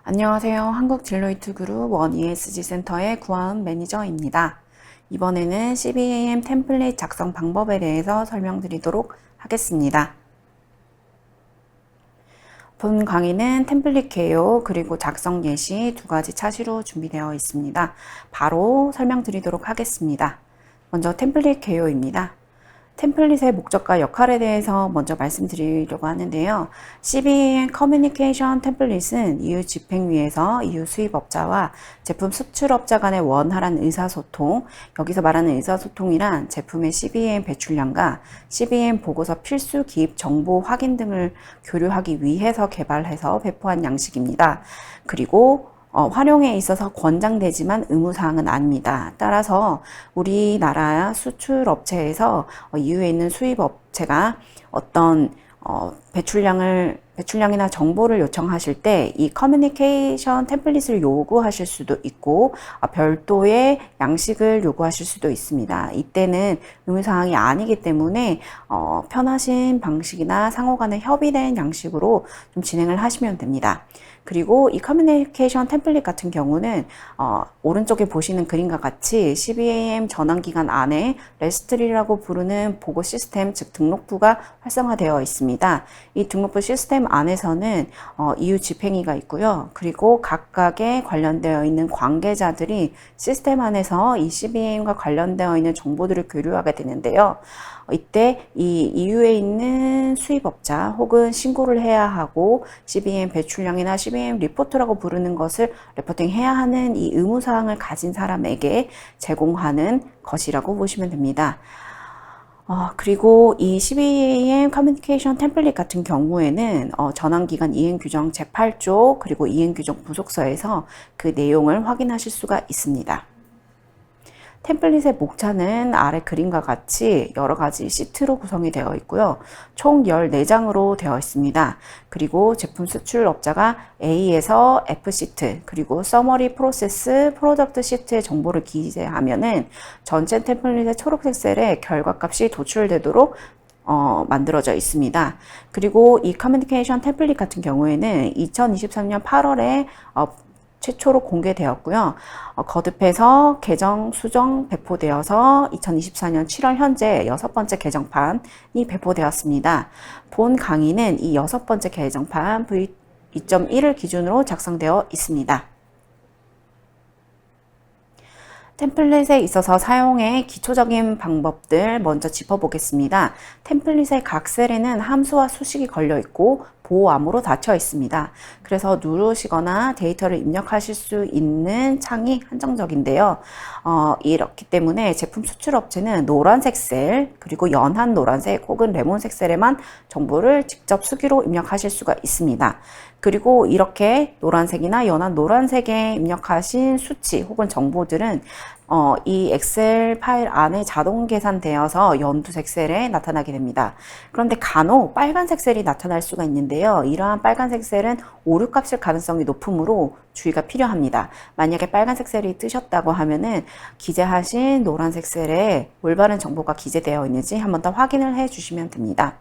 안녕하세요. 한국딜로이트그룹 원 ESG 센터의 구하은 매니저입니다. 이번에는 CBAM 템플릿 작성 방법에 대해서 설명드리도록 하겠습니다. 본 강의는 템플릿 개요 그리고 작성 예시 두 가지 차시로 준비되어 있습니다. 바로 설명드리도록 하겠습니다. 먼저 템플릿 개요입니다. 템플릿의 목적과 역할에 대해서 먼저 말씀드리려고 하는데요. CBAM 커뮤니케이션 템플릿은 이후 집행위에서 이후 수입업자와 제품 수출업자 간의 원활한 의사소통, 여기서 말하는 의사소통이란 제품의 CBAM 배출량과 CBAM 보고서 필수 기입 정보 확인 등을 교류하기 위해서 개발해서 배포한 양식입니다. 그리고 활용에 있어서 권장되지만 의무사항은 아닙니다. 따라서 우리나라 수출업체에서 이후에 있는 수입업체가 어떤 배출량이나 정보를 요청하실 때 이 커뮤니케이션 템플릿을 요구하실 수도 있고 별도의 양식을 요구하실 수도 있습니다. 이때는 의무사항이 아니기 때문에 편하신 방식이나 상호간에 협의된 양식으로 좀 진행을 하시면 됩니다. 그리고 이 커뮤니케이션 템플릿 같은 경우는 오른쪽에 보시는 그림과 같이 CBAM 전환기간 안에 레스트리라고 부르는 보고 시스템, 즉 등록부가 활성화되어 있습니다. 이 등록부 시스템 안에서는 이후 집행위가 있고요. 그리고 각각의 관련되어 있는 관계자들이 시스템 안에서 이 CBAM과 관련되어 있는 정보들을 교류하게 되는데요. 이때 이 이유에 있는 수입업자 혹은 신고를 해야 하고 CBAM 배출량이나 CBAM 리포트라고 부르는 것을 레포팅해야 하는 이 의무사항을 가진 사람에게 제공하는 것이라고 보시면 됩니다. 그리고 이 CBAM 커뮤니케이션 템플릿 같은 경우에는 전환기간 이행규정 제8조 그리고 이행규정 부속서에서 그 내용을 확인하실 수가 있습니다. 템플릿의 목차는 아래 그림과 같이 여러 가지 시트로 구성이 되어 있고요. 총 14장으로 되어 있습니다. 그리고 제품 수출업자가 A에서 F 시트, 그리고 서머리 프로세스, 프로덕트 시트의 정보를 기재하면은 전체 템플릿의 초록색 셀에 결과값이 도출되도록 만들어져 있습니다. 그리고 이 커뮤니케이션 템플릿 같은 경우에는 2023년 8월에 최초로 공개되었고요. 거듭해서 개정, 수정, 배포되어서 2024년 7월 현재 6번째 개정판이 배포되었습니다. 본 강의는 이 6번째 개정판 V2.1을 기준으로 작성되어 있습니다. 템플릿에 있어서 사용의 기초적인 방법들 먼저 짚어보겠습니다. 템플릿의 각 셀에는 함수와 수식이 걸려 있고 보호암으로 닫혀 있습니다. 그래서 누르시거나 데이터를 입력하실 수 있는 창이 한정적인데요. 이렇기 때문에 제품 수출업체는 노란색 셀, 그리고 연한 노란색 혹은 레몬색 셀에만 정보를 직접 수기로 입력하실 수가 있습니다. 그리고 이렇게 노란색이나 연한 노란색에 입력하신 수치 혹은 정보들은 이 엑셀 파일 안에 자동 계산되어서 연두색 셀에 나타나게 됩니다. 그런데 간혹 빨간색 셀이 나타날 수가 있는데요. 이러한 빨간색 셀은 오류 값일 가능성이 높으므로 주의가 필요합니다. 만약에 빨간색 셀이 뜨셨다고 하면은 기재하신 노란색 셀에 올바른 정보가 기재되어 있는지 한번 더 확인을 해 주시면 됩니다.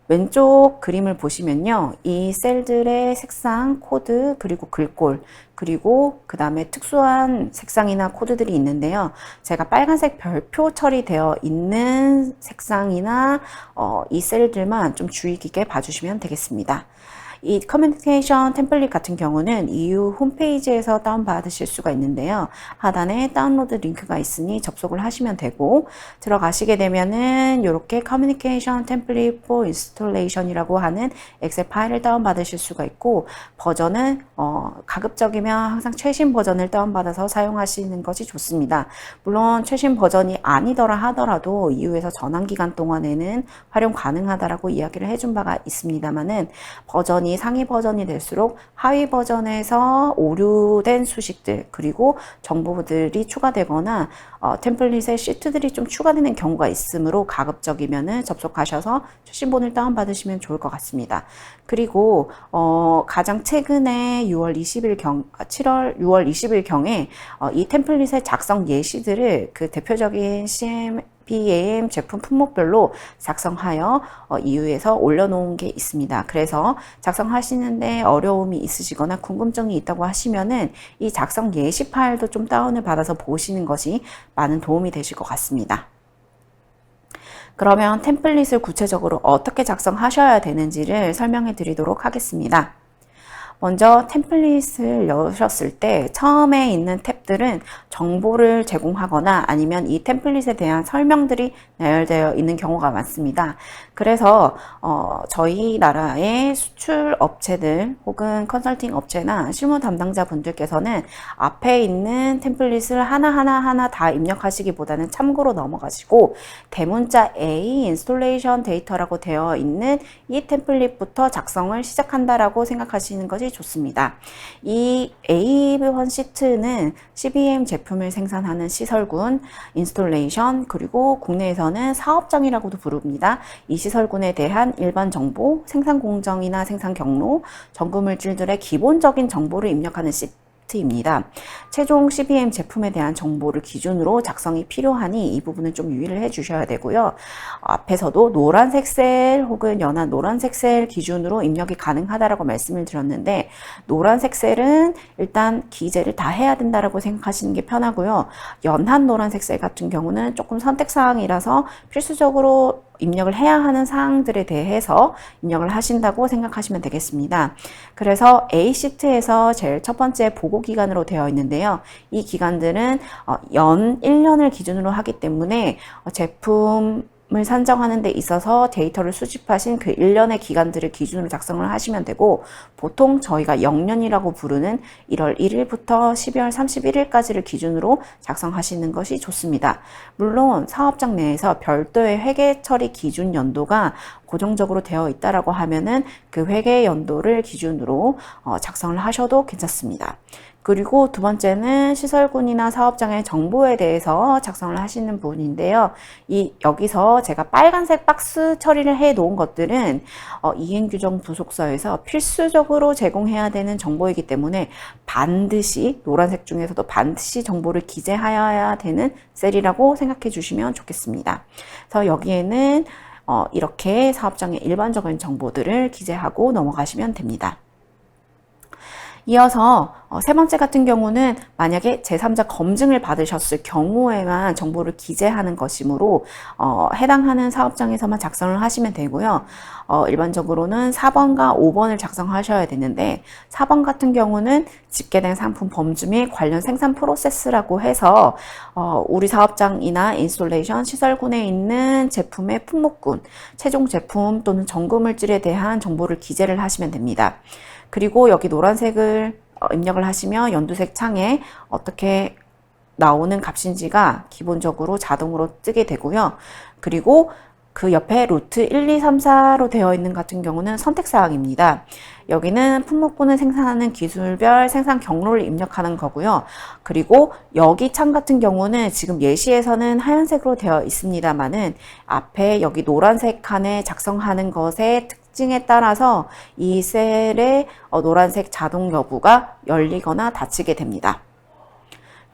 왼쪽 그림을 보시면요. 이 셀들의 색상, 코드, 그리고 글꼴, 그리고 그 다음에 특수한 색상이나 코드들이 있는데요. 제가 빨간색 별표 처리되어 있는 색상이나 이 셀들만 좀 주의 깊게 봐주시면 되겠습니다. 이 커뮤니케이션 템플릿 같은 경우는 이후 홈페이지에서 다운받으실 수가 있는데요. 하단에 다운로드 링크가 있으니 접속을 하시면 되고, 들어가시게 되면은 이렇게 커뮤니케이션 템플릿 for installation이라고 하는 엑셀 파일을 다운받으실 수가 있고, 버전은 가급적이면 항상 최신 버전을 다운받아서 사용하시는 것이 좋습니다. 물론 최신 버전이 아니더라 하더라도 이후에서 전환기간 동안에는 활용 가능하다라고 이야기를 해준 바가 있습니다만은 버전이 상위 버전이 될수록 하위 버전에서 오류된 수식들 그리고 정보들이 추가되거나 템플릿에 시트들이 좀 추가되는 경우가 있으므로 가급적이면은 접속하셔서 최신본을 다운받으시면 좋을 것 같습니다. 그리고 가장 최근에 6월 20일 경에 이 템플릿의 작성 예시들을 그 대표적인 CBAM 제품 품목별로 작성하여 이유에서 올려놓은 게 있습니다. 그래서 작성하시는데 어려움이 있으시거나 궁금증이 있다고 하시면은 이 작성 예시 파일도 좀 다운을 받아서 보시는 것이 많은 도움이 되실 것 같습니다. 그러면 템플릿을 구체적으로 어떻게 작성하셔야 되는지를 설명해 드리도록 하겠습니다. 먼저 템플릿을 여셨을 때 처음에 있는 탭들은 정보를 제공하거나 아니면 이 템플릿에 대한 설명들이 나열되어 있는 경우가 많습니다. 그래서 저희 나라의 수출 업체들 혹은 컨설팅 업체나 실무 담당자 분들께서는 앞에 있는 템플릿을 하나하나 다 입력하시기보다는 참고로 넘어가시고 대문자 A 인스톨레이션 데이터라고 되어 있는 이 템플릿부터 작성을 시작한다라고 생각하시는 것이 좋습니다. 이 A1 시트는 CBM 제품을 생산하는 시설군, 인스톨레이션, 그리고 국내에서는 사업장이라고도 부릅니다. 이 시설군에 대한 일반 정보, 생산 공정이나 생산 경로, 전구물질들의 기본적인 정보를 입력하는 시트입니다. 최종 CBM 제품에 대한 정보를 기준으로 작성이 필요하니 이 부분은 좀 유의를 해 주셔야 되고요. 앞에서도 노란색 셀 혹은 연한 노란색 셀 기준으로 입력이 가능하다라고 말씀을 드렸는데 노란색 셀은 일단 기재를 다 해야 된다라고 생각하시는 게 편하고요. 연한 노란색 셀 같은 경우는 조금 선택사항이라서 필수적으로 입력을 해야 하는 사항들에 대해서 입력을 하신다고 생각하시면 되겠습니다. 그래서 A시트에서 제일 첫 번째 보고 기간으로 되어 있는데요. 이 기간들은 연 1년을 기준으로 하기 때문에 제품을 산정하는 데 있어서 데이터를 수집하신 그 1년의 기간들을 기준으로 작성을 하시면 되고 보통 저희가 영년이라고 부르는 1월 1일부터 12월 31일까지를 기준으로 작성하시는 것이 좋습니다. 물론 사업장 내에서 별도의 회계 처리 기준 연도가 고정적으로 되어 있다라고 하면은 그 회계 연도를 기준으로 작성을 하셔도 괜찮습니다. 그리고 두 번째는 시설군이나 사업장의 정보에 대해서 작성을 하시는 부분인데요. 여기서 제가 빨간색 박스 처리를 해 놓은 것들은 이행규정 부속서에서 필수적으로 제공해야 되는 정보이기 때문에 반드시 노란색 중에서도 반드시 정보를 기재하여야 되는 셀이라고 생각해 주시면 좋겠습니다. 그래서 여기에는 이렇게 사업장의 일반적인 정보들을 기재하고 넘어가시면 됩니다. 이어서 세 번째 같은 경우는 만약에 제3자 검증을 받으셨을 경우에만 정보를 기재하는 것이므로 해당하는 사업장에서만 작성을 하시면 되고요. 일반적으로는 4번과 5번을 작성하셔야 되는데 4번 같은 경우는 집계된 상품 범주 및 관련 생산 프로세스라고 해서 우리 사업장이나 인스톨레이션 시설군에 있는 제품의 품목군, 최종 제품 또는 전구물질에 대한 정보를 기재를 하시면 됩니다. 그리고 여기 노란색을 입력을 하시면 연두색 창에 어떻게 나오는 값인지가 기본적으로 자동으로 뜨게 되고요. 그리고 그 옆에 루트 1, 2, 3, 4로 되어 있는 같은 경우는 선택사항입니다. 여기는 품목군을 생산하는 기술별 생산 경로를 입력하는 거고요. 그리고 여기 창 같은 경우는 지금 예시에서는 하얀색으로 되어 있습니다만은 앞에 여기 노란색 칸에 작성하는 것의 특징에 따라서 이 셀의 노란색 자동 여부가 열리거나 닫히게 됩니다.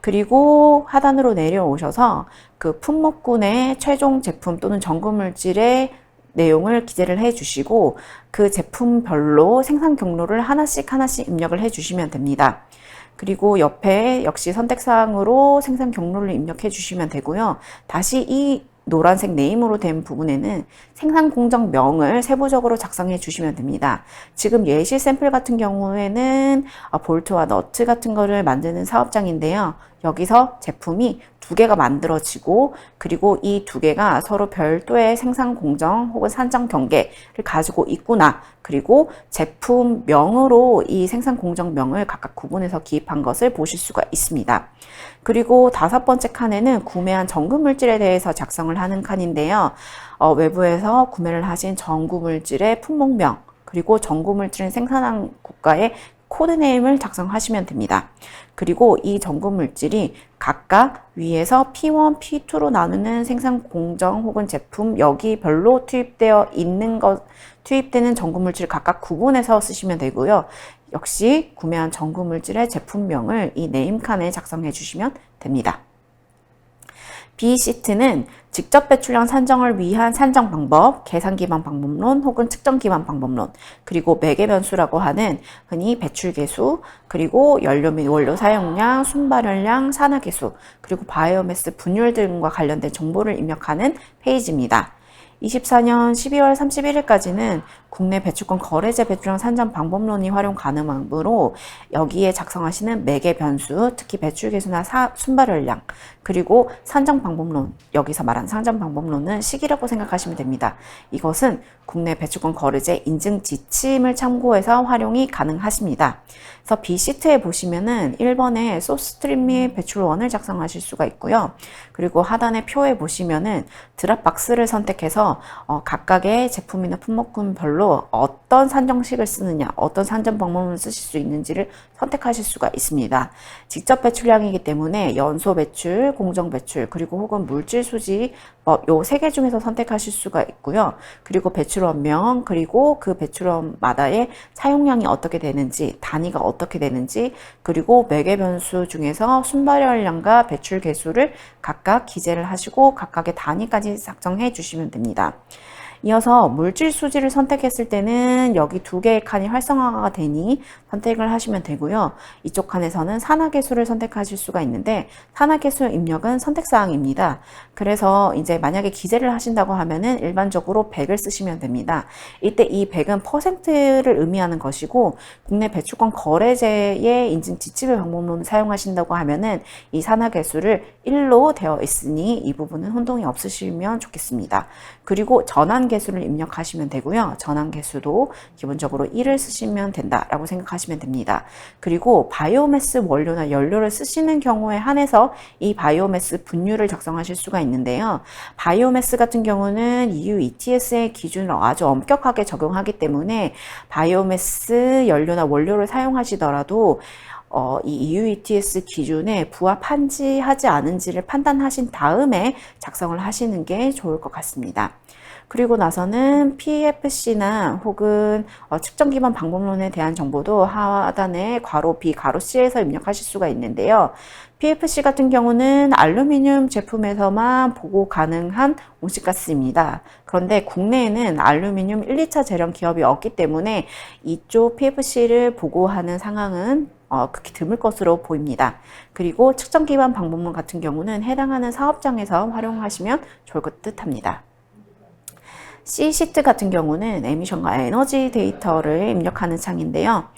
그리고 하단으로 내려오셔서 그 품목군의 최종 제품 또는 전구물질의 내용을 기재를 해 주시고 그 제품별로 생산 경로를 하나씩 입력을 해 주시면 됩니다. 그리고 옆에 역시 선택사항으로 생산 경로를 입력해 주시면 되고요. 다시 이 노란색 네임으로 된 부분에는 생산 공정명을 세부적으로 작성해 주시면 됩니다. 지금 예시 샘플 같은 경우에는 볼트와 너트 같은 거를 만드는 사업장인데요. 여기서 제품이 두 개가 만들어지고 그리고 이 두 개가 서로 별도의 생산 공정 혹은 산정 경계를 가지고 있구나. 그리고 제품명으로 이 생산 공정명을 각각 구분해서 기입한 것을 보실 수가 있습니다. 그리고 다섯 번째 칸에는 구매한 전구물질에 대해서 작성을 하는 칸인데요. 외부에서 구매를 하신 전구물질의 품목명 그리고 전구물질을 생산한 국가의 코드네임을 작성하시면 됩니다. 그리고 이 전구물질이 각각 위에서 P1, P2로 나누는 생산 공정 혹은 제품 여기별로 투입되는 전구물질을 각각 구분해서 쓰시면 되고요. 역시 구매한 전구물질의 제품명을 이 네임 칸에 작성해 주시면 됩니다. B 시트는 직접 배출량 산정을 위한 산정 방법, 계산 기반 방법론 혹은 측정 기반 방법론, 그리고 매개 변수라고 하는 흔히 배출 계수, 그리고 연료 및 원료 사용량, 순발열량, 산화 계수, 그리고 바이오매스 분율 등과 관련된 정보를 입력하는 페이지입니다. 24년 12월 31일까지는 국내 배출권 거래제 배출량 산정 방법론이 활용 가능하므로 여기에 작성하시는 매개 변수, 특히 배출 계수나 순발열량, 그리고 산정 방법론, 여기서 말한 산정 방법론은 시기라고 생각하시면 됩니다. 이것은 국내 배출권 거래제 인증 지침을 참고해서 활용이 가능하십니다. 그래서 B시트에 보시면은 1번에 소스트림 및 배출원을 작성하실 수가 있고요. 그리고 하단의 표에 보시면은 드랍박스를 선택해서 각각의 제품이나 품목군별로 어떤 산정식을 쓰느냐, 어떤 산정 방법을 쓰실 수 있는지를 선택하실 수가 있습니다. 직접 배출량이기 때문에 연소 배출, 공정 배출, 그리고 혹은 물질 수지 요 세 개 중에서 선택하실 수가 있고요. 그리고 배출원명, 그리고 그 배출원마다의 사용량이 어떻게 되는지, 단위가 어떻게 되는지, 그리고 매개 변수 중에서 순발열량과 배출 개수를 각각 기재를 하시고 각각의 단위까지 작성해 주시면 됩니다. 이어서 물질 수지를 선택했을 때는 여기 두 개의 칸이 활성화가 되니 선택을 하시면 되고요. 이쪽 칸에서는 산화계수를 선택하실 수가 있는데 산화계수 입력은 선택사항입니다. 그래서 이제 만약에 기재를 하신다고 하면은 일반적으로 100을 쓰시면 됩니다. 이때 이 100은 퍼센트를 의미하는 것이고 국내 배출권 거래제의 인증 지침의 방법론을 사용하신다고 하면은 이 산화계수를 1로 되어 있으니 이 부분은 혼동이 없으시면 좋겠습니다. 그리고 전환 개수를 입력하시면 되고요. 전환 개수도 기본적으로 1을 쓰시면 된다라고 생각하시면 됩니다. 그리고 바이오매스 원료나 연료를 쓰시는 경우에 한해서 이 바이오매스 분율을 작성하실 수가 있는데요. 바이오매스 같은 경우는 EU ETS의 기준을 아주 엄격하게 적용하기 때문에 바이오매스 연료나 원료를 사용하시더라도 이 EU ETS 기준에 부합한지 하지 않은지를 판단하신 다음에 작성을 하시는 게 좋을 것 같습니다. 그리고 나서는 PFC나 혹은 측정 기반 방법론에 대한 정보도 하단에 괄호 B, 괄호 C에서 입력하실 수가 있는데요. PFC 같은 경우는 알루미늄 제품에서만 보고 가능한 온실가스입니다. 그런데 국내에는 알루미늄 1, 2차 재련 기업이 없기 때문에 이쪽 PFC를 보고하는 상황은 극히 드물 것으로 보입니다. 그리고 측정 기반 방법론 같은 경우는 해당하는 사업장에서 활용하시면 좋을 것 듯합니다. C시트 같은 경우는 에미션과 에너지 데이터를 입력하는 창인데요.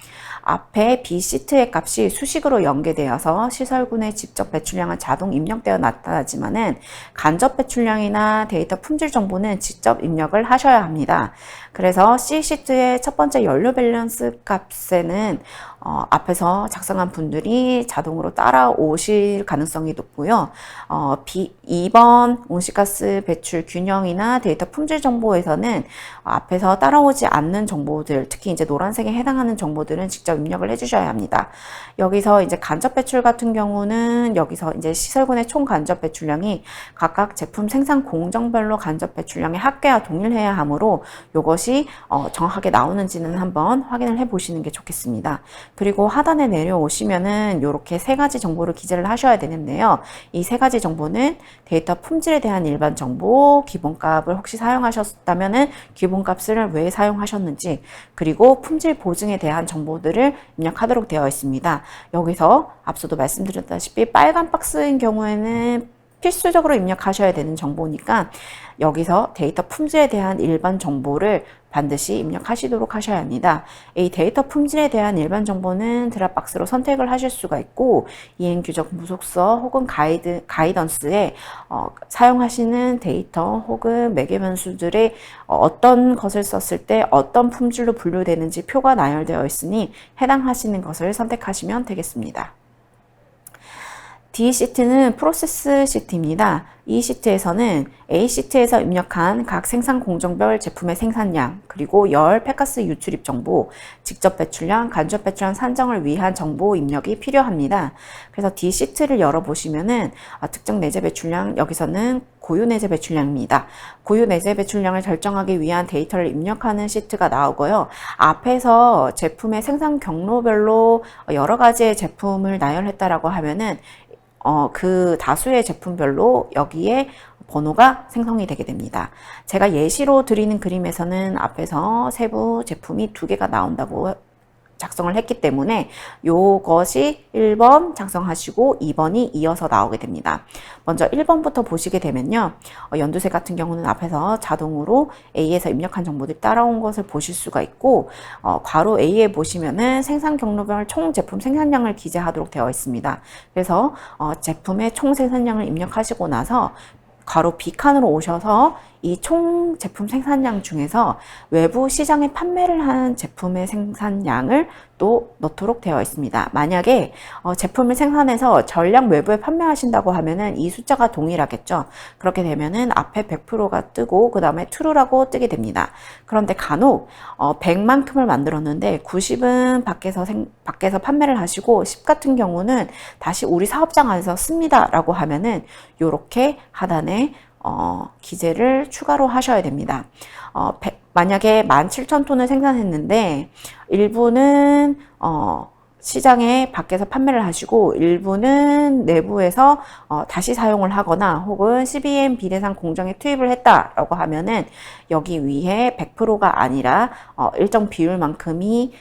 앞에 B시트의 값이 수식으로 연계되어서 시설군의 직접 배출량은 자동 입력되어 나타나지만은 간접 배출량이나 데이터 품질 정보는 직접 입력을 하셔야 합니다. 그래서 C시트의 첫 번째 연료 밸런스 값에는 앞에서 작성한 분들이 자동으로 따라오실 가능성이 높고요. 2번 온실가스 배출 균형이나 데이터 품질 정보에서는 앞에서 따라오지 않는 정보들, 특히 이제 노란색에 해당하는 정보들은 직접 입력을 해주셔야 합니다. 여기서 이제 간접 배출 같은 경우는 여기서 이제 시설군의 총 간접 배출량이 각각 제품 생산 공정별로 간접 배출량의 합계와 동일해야 하므로 이것이 정확하게 나오는지는 한번 확인을 해 보시는 게 좋겠습니다. 그리고 하단에 내려오시면은 이렇게 세 가지 정보를 기재를 하셔야 되는데요. 이 세 가지 정보는 데이터 품질에 대한 일반 정보, 기본값을 혹시 사용하셨다면은 기본값을 왜 사용하셨는지, 그리고 품질 보증에 대한 정보들을 입력하도록 되어 있습니다. 여기서 앞서도 말씀드렸다시피 빨간 박스인 경우에는 필수적으로 입력하셔야 되는 정보니까 여기서 데이터 품질에 대한 일반 정보를 반드시 입력하시도록 하셔야 합니다. 이 데이터 품질에 대한 일반 정보는 드랍박스로 선택을 하실 수가 있고 이행규정 무속서 혹은 가이던스에 사용하시는 데이터 혹은 매개 변수들의 어떤 것을 썼을 때 어떤 품질로 분류되는지 표가 나열되어 있으니 해당하시는 것을 선택하시면 되겠습니다. D시트는 프로세스 시트입니다. 이 시트에서는 A시트에서 입력한 각 생산 공정별 제품의 생산량, 그리고 열, 폐가스 유출입 정보, 직접 배출량, 간접 배출량 산정을 위한 정보 입력이 필요합니다. 그래서 D시트를 열어보시면은 특정 내재 배출량, 여기서는 고유 내재 배출량입니다. 고유 내재 배출량을 결정하기 위한 데이터를 입력하는 시트가 나오고요. 앞에서 제품의 생산 경로별로 여러 가지의 제품을 나열했다라고 하면은 그 다수의 제품별로 여기에 번호가 생성이 되게 됩니다. 제가 예시로 드리는 그림에서는 앞에서 세부 제품이 2개가 나온다고 작성을 했기 때문에 요것이 1번 작성하시고 2번이 이어서 나오게 됩니다. 먼저 1번부터 보시게 되면요. 연두색 같은 경우는 앞에서 자동으로 A에서 입력한 정보들이 따라온 것을 보실 수가 있고 괄호 A에 보시면은 생산 경로별 총 제품 생산량을 기재하도록 되어 있습니다. 그래서 제품의 총 생산량을 입력하시고 나서 괄호 B칸으로 오셔서 이 총 제품 생산량 중에서 외부 시장에 판매를 하는 제품의 생산량을 또 넣도록 되어 있습니다. 만약에 제품을 생산해서 전량 외부에 판매하신다고 하면은 이 숫자가 동일하겠죠. 그렇게 되면은 앞에 100%가 뜨고 그 다음에 true라고 뜨게 됩니다. 그런데 간혹 100만큼을 만들었는데 90은 밖에서 판매를 하시고 10 같은 경우는 다시 우리 사업장 안에서 씁니다 라고 하면은 요렇게 하단에 기재를 추가로 하셔야 됩니다. 만약에 17,000톤을 생산했는데 일부는 시장에 밖에서 판매를 하시고 일부는 내부에서 다시 사용을 하거나 혹은 CBM 비대상 공정에 투입을 했다라고 하면은 여기 위에 100%가 아니라 일정 비율만큼이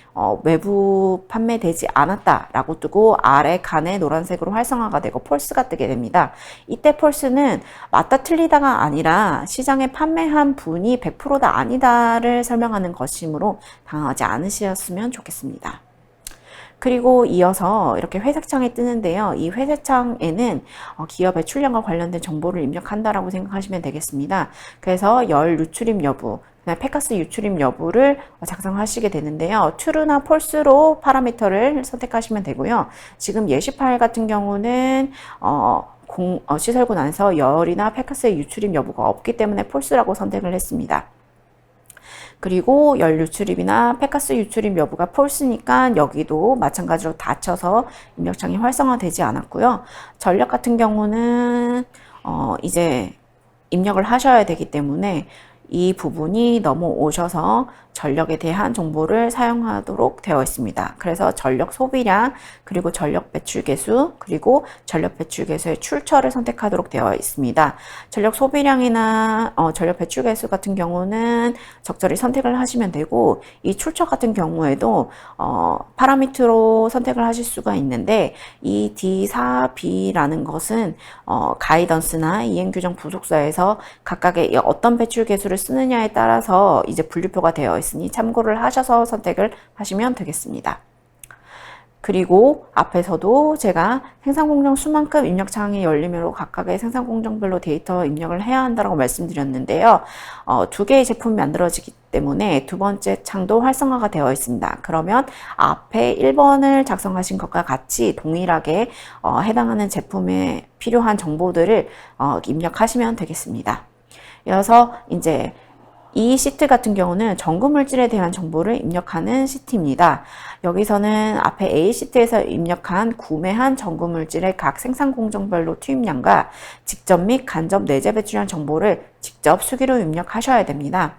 외부 판매되지 않았다라고 뜨고 아래 칸에 노란색으로 활성화가 되고 폴스가 뜨게 됩니다. 이때 폴스는 맞다 틀리다가 아니라 시장에 판매한 분이 100%다 아니다를 설명하는 것이므로 당하지 않으셨으면 좋겠습니다. 그리고 이어서 이렇게 회색 창이 뜨는데요. 이 회색 창에는 기업의 출량과 관련된 정보를 입력한다라고 생각하시면 되겠습니다. 그래서 열 유출입 여부, 폐가스 유출입 여부를 작성하시게 되는데요. true나 false로 파라미터를 선택하시면 되고요. 지금 예시 파일 같은 경우는 시설군 안에서 열이나 폐가스의 유출입 여부가 없기 때문에 false라고 선택을 했습니다. 그리고 열 유출입이나 폐가스 유출입 여부가 false니까 여기도 마찬가지로 닫혀서 입력창이 활성화되지 않았고요. 전력 같은 경우는 이제 입력을 하셔야 되기 때문에 이 부분이 넘어오셔서 전력에 대한 정보를 사용하도록 되어 있습니다. 그래서 전력 소비량, 그리고 전력 배출 계수, 그리고 전력 배출 계수의 출처를 선택하도록 되어 있습니다. 전력 소비량이나 전력 배출 계수 같은 경우는 적절히 선택을 하시면 되고 이 출처 같은 경우에도 파라미터로 선택을 하실 수가 있는데 이 D4B라는 것은 가이던스나 이행규정 부속서에서 각각의 어떤 배출 계수를 쓰느냐에 따라서 이제 분류표가 되어 있으니 참고를 하셔서 선택을 하시면 되겠습니다. 그리고 앞에서도 제가 생산공정 수만큼 입력창이 열리므로 각각의 생산공정별로 데이터 입력을 해야 한다고 말씀드렸는데요. 2개의 제품이 만들어지기 때문에 두 번째 창도 활성화가 되어 있습니다. 그러면 앞에 1번을 작성하신 것과 같이 동일하게 해당하는 제품에 필요한 정보들을 입력하시면 되겠습니다. 이어서 이제 이 시트 같은 경우는 전구물질에 대한 정보를 입력하는 시트입니다. 여기서는 앞에 A 시트에서 입력한 구매한 전구물질의 각 생산공정별로 투입량과 직접 및 간접 내재 배출량 정보를 직접 수기로 입력하셔야 됩니다.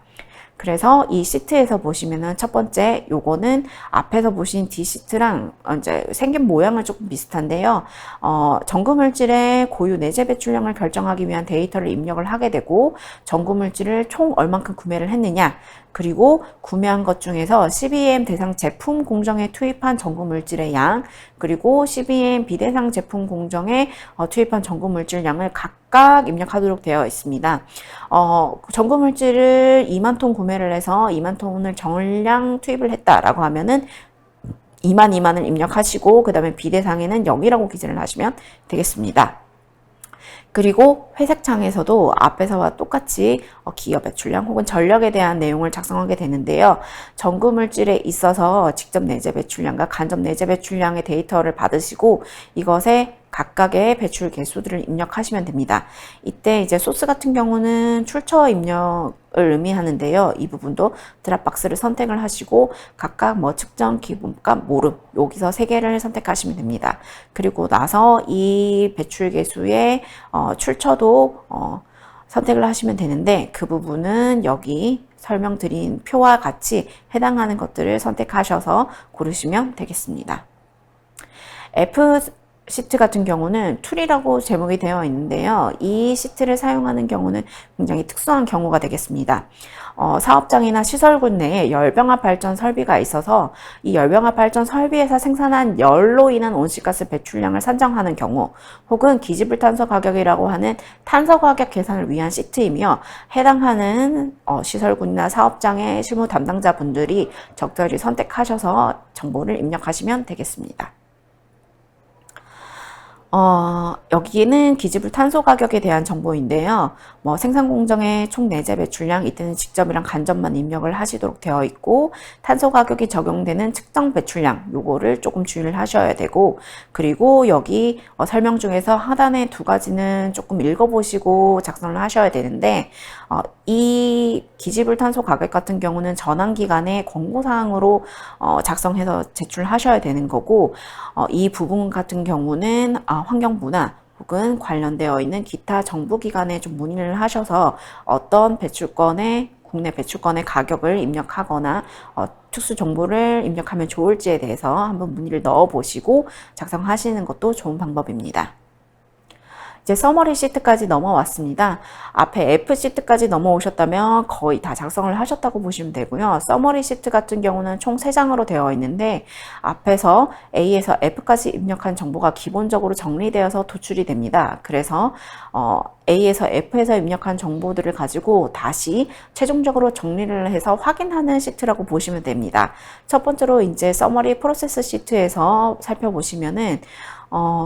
그래서 이 시트에서 보시면은 첫 번째 요거는 앞에서 보신 D 시트랑 이제 생긴 모양은 조금 비슷한데요. 전구물질의 고유 내재 배출량을 결정하기 위한 데이터를 입력을 하게 되고 전구물질을 총 얼만큼 구매를 했느냐, 그리고 구매한 것 중에서 CBM 대상 제품 공정에 투입한 전구물질의 양, 그리고 CBM 비대상 제품 공정에 투입한 전구물질 양을 각각 입력하도록 되어 있습니다. 전구물질을 2만 톤 구매를 해서 2만 톤을 정량 투입을 했다라고 하면은 2만을 입력하시고 그 다음에 비대상에는 0이라고 기재를 하시면 되겠습니다. 그리고 회색 창에서도 앞에서와 똑같이 기업 배출량 혹은 전력에 대한 내용을 작성하게 되는데요. 전구물질에 있어서 직접 내재 배출량과 간접 내재 배출량의 데이터를 받으시고 이것에 각각의 배출 개수들을 입력하시면 됩니다. 이때 이제 소스 같은 경우는 출처 입력을 의미하는데요. 이 부분도 드랍박스를 선택을 하시고 각각 측정 기본값 모름 여기서 3개를 선택하시면 됩니다. 그리고 나서 이 배출 개수의 출처도 선택을 하시면 되는데 그 부분은 여기 설명드린 표와 같이 해당하는 것들을 선택하셔서 고르시면 되겠습니다. 시트 같은 경우는 툴이라고 제목이 되어 있는데요. 이 시트를 사용하는 경우는 굉장히 특수한 경우가 되겠습니다. 사업장이나 시설군 내에 열병합 발전 설비가 있어서 이 열병합 발전 설비에서 생산한 열로 인한 온실가스 배출량을 산정하는 경우, 혹은 기지불탄소 가격이라고 하는 탄소 가격 계산을 위한 시트이며, 해당하는 시설군이나 사업장의 실무 담당자분들이 적절히 선택하셔서 정보를 입력하시면 되겠습니다. 여기는 기지불 탄소 가격에 대한 정보인데요. 생산 공정의 총 내재 배출량, 이때는 직접이랑 간접만 입력을 하시도록 되어 있고, 탄소 가격이 적용되는 측정 배출량, 요거를 조금 주의를 하셔야 되고, 그리고 여기 설명 중에서 하단에 두 가지는 조금 읽어보시고 작성을 하셔야 되는데, 이 기지불 탄소 가격 같은 경우는 전환기간에 권고사항으로 작성해서 제출하셔야 되는 거고, 이 부분 같은 경우는 환경부나 혹은 관련되어 있는 기타 정부기관에 좀 문의를 하셔서 어떤 배출권의 국내 배출권의 가격을 입력하거나 특수 정보를 입력하면 좋을지에 대해서 한번 문의를 넣어 보시고 작성하시는 것도 좋은 방법입니다. 이제 서머리 시트까지 넘어왔습니다. 앞에 F 시트까지 넘어오셨다면 거의 다 작성을 하셨다고 보시면 되고요. 서머리 시트 같은 경우는 총 3장으로 되어 있는데, 앞에서 A에서 F까지 입력한 정보가 기본적으로 정리되어서 도출이 됩니다. 그래서 A에서 F에서 입력한 정보들을 가지고 다시 최종적으로 정리를 해서 확인하는 시트라고 보시면 됩니다. 첫 번째로 이제 서머리 프로세스 시트에서 살펴보시면은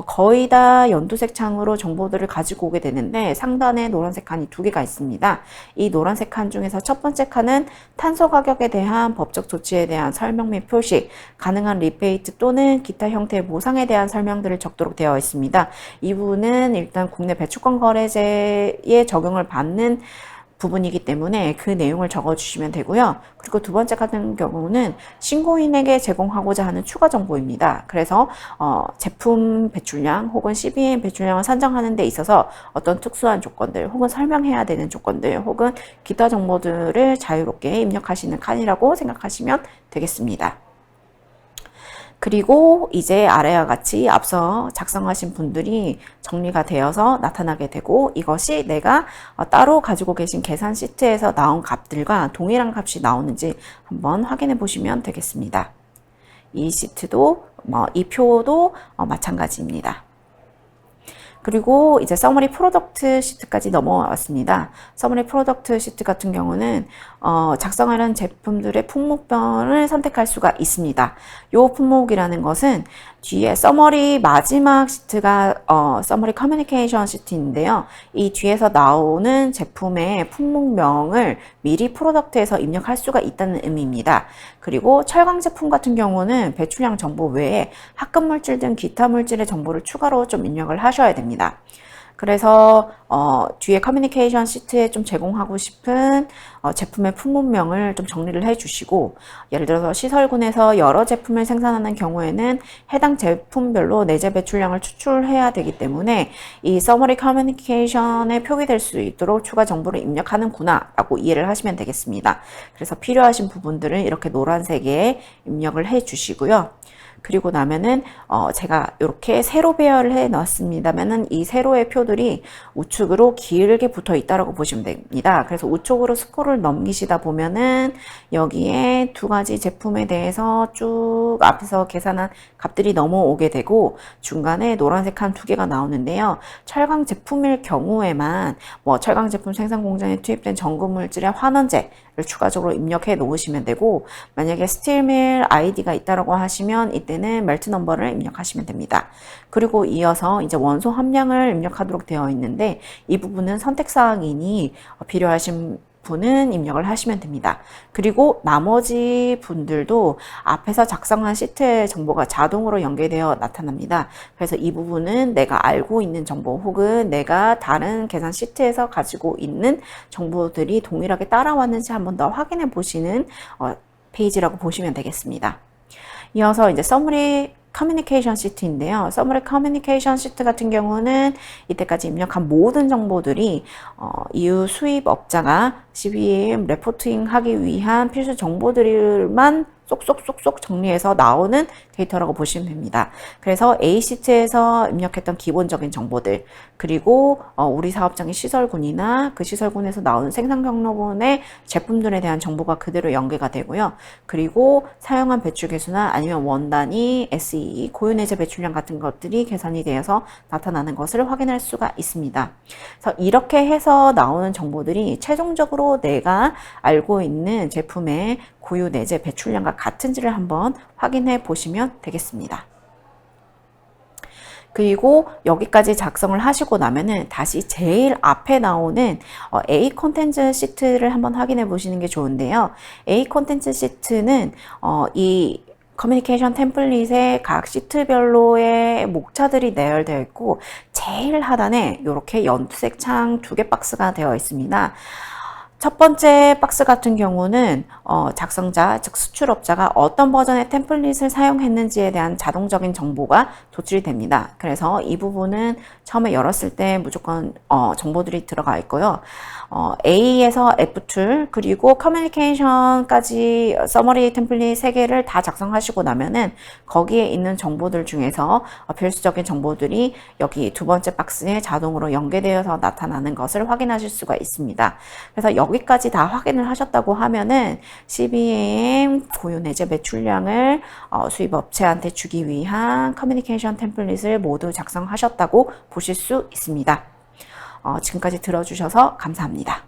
거의 다 연두색 창으로 정보들을 가지고 오게 되는데, 상단에 노란색 칸이 2개가 있습니다. 이 노란색 칸 중에서 첫 번째 칸은 탄소 가격에 대한 법적 조치에 대한 설명 및 표시, 가능한 리베이트 또는 기타 형태의 보상에 대한 설명들을 적도록 되어 있습니다. 이 부분은 일단 국내 배출권 거래제에 적용을 받는 부분이기 때문에 그 내용을 적어주시면 되고요. 그리고 두 번째 같은 경우는 신고인에게 제공하고자 하는 추가 정보입니다. 그래서 제품 배출량 혹은 CBM 배출량을 산정하는 데 있어서 어떤 특수한 조건들 혹은 설명해야 되는 조건들 혹은 기타 정보들을 자유롭게 입력하시는 칸이라고 생각하시면 되겠습니다. 그리고 이제 아래와 같이 앞서 작성하신 분들이 정리가 되어서 나타나게 되고, 이것이 내가 따로 가지고 계신 계산 시트에서 나온 값들과 동일한 값이 나오는지 한번 확인해 보시면 되겠습니다. 이 시트도 이 표도 마찬가지입니다. 그리고 이제 서머리 프로덕트 시트까지 넘어왔습니다. 서머리 프로덕트 시트 같은 경우는 작성하려는 제품들의 품목별을 선택할 수가 있습니다. 이 품목이라는 것은 뒤에 서머리 마지막 시트가 서머리 커뮤니케이션 시트인데요. 이 뒤에서 나오는 제품의 품목명을 미리 프로덕트에서 입력할 수가 있다는 의미입니다. 그리고 철강 제품 같은 경우는 배출량 정보 외에 합금 물질 등 기타 물질의 정보를 추가로 좀 입력을 하셔야 됩니다. 그래서 뒤에 커뮤니케이션 시트에 좀 제공하고 싶은 제품의 품목명을 좀 정리를 해주시고, 예를 들어서 시설군에서 여러 제품을 생산하는 경우에는 해당 제품별로 내재 배출량을 추출해야 되기 때문에 이 서머리 커뮤니케이션에 표기될 수 있도록 추가 정보를 입력하는구나 라고 이해를 하시면 되겠습니다. 그래서 필요하신 부분들은 이렇게 노란색에 입력을 해 주시고요. 그리고 나면은 제가 이렇게 세로 배열을 해 놨습니다면은 이 세로의 표들이 우측으로 길게 붙어 있다라고 보시면 됩니다. 그래서 우측으로 스크롤을 넘기시다 보면은 여기에 두 가지 제품에 대해서 쭉 앞에서 계산한 값들이 넘어오게 되고, 중간에 노란색 칸 2개가 나오는데요. 철강 제품일 경우에만 철강 제품 생산 공장에 투입된 전구 물질의 환원제 추가적으로 입력해 놓으시면 되고, 만약에 스틸밀 아이디가 있다라고 하시면 이때는 멜트 넘버를 입력하시면 됩니다. 그리고 이어서 이제 원소 함량을 입력하도록 되어 있는데, 이 부분은 선택사항이니 필요하신 분은 입력을 하시면 됩니다. 그리고 나머지 분들도 앞에서 작성한 시트의 정보가 자동으로 연계되어 나타납니다. 그래서 이 부분은 내가 알고 있는 정보 혹은 내가 다른 계산 시트에서 가지고 있는 정보들이 동일하게 따라왔는지 한번 더 확인해 보시는 페이지라고 보시면 되겠습니다. 이어서 이제 서머리 커뮤니케이션 시트인데요. 서머리 커뮤니케이션 시트 같은 경우는 이때까지 입력한 모든 정보들이 이후 수입업자가 CBM 레포팅 하기 위한 필수 정보들만 쏙쏙쏙쏙 정리해서 나오는 데이터라고 보시면 됩니다. 그래서 A시트에서 입력했던 기본적인 정보들, 그리고 우리 사업장의 시설군이나 그 시설군에서 나오는 생산 경로분의 제품들에 대한 정보가 그대로 연계가 되고요. 그리고 사용한 배출 개수나 아니면 원단위, SE, 고유내재 배출량 같은 것들이 계산이 되어서 나타나는 것을 확인할 수가 있습니다. 그래서 이렇게 해서 나오는 정보들이 최종적으로 내가 알고 있는 제품의 고유내재 배출량과 같은지를 한번 확인해 보시면 되겠습니다. 그리고 여기까지 작성을 하시고 나면은 다시 제일 앞에 나오는 A 컨텐츠 시트를 한번 확인해 보시는 게 좋은데요. A 컨텐츠 시트는 이 커뮤니케이션 템플릿에 각 시트별로의 목차들이 내열되어 있고 제일 하단에 이렇게 연두색 창 2개 박스가 되어 있습니다. 첫 번째 박스 같은 경우는 작성자, 즉 수출업자가 어떤 버전의 템플릿을 사용했는지에 대한 자동적인 정보가 도출이 됩니다. 그래서 이 부분은 처음에 열었을 때 무조건 정보들이 들어가 있고요. A에서 F2 그리고 커뮤니케이션까지 서머리 템플릿 3개를 다 작성하시고 나면은 거기에 있는 정보들 중에서 필수적인 정보들이 여기 두 번째 박스에 자동으로 연계되어서 나타나는 것을 확인하실 수가 있습니다. 그래서 여기까지 다 확인을 하셨다고 하면은 CBM 고유내재 매출량을 수입업체한테 주기 위한 커뮤니케이션 템플릿을 모두 작성하셨다고 보실 수 있습니다. 지금까지 들어주셔서 감사합니다.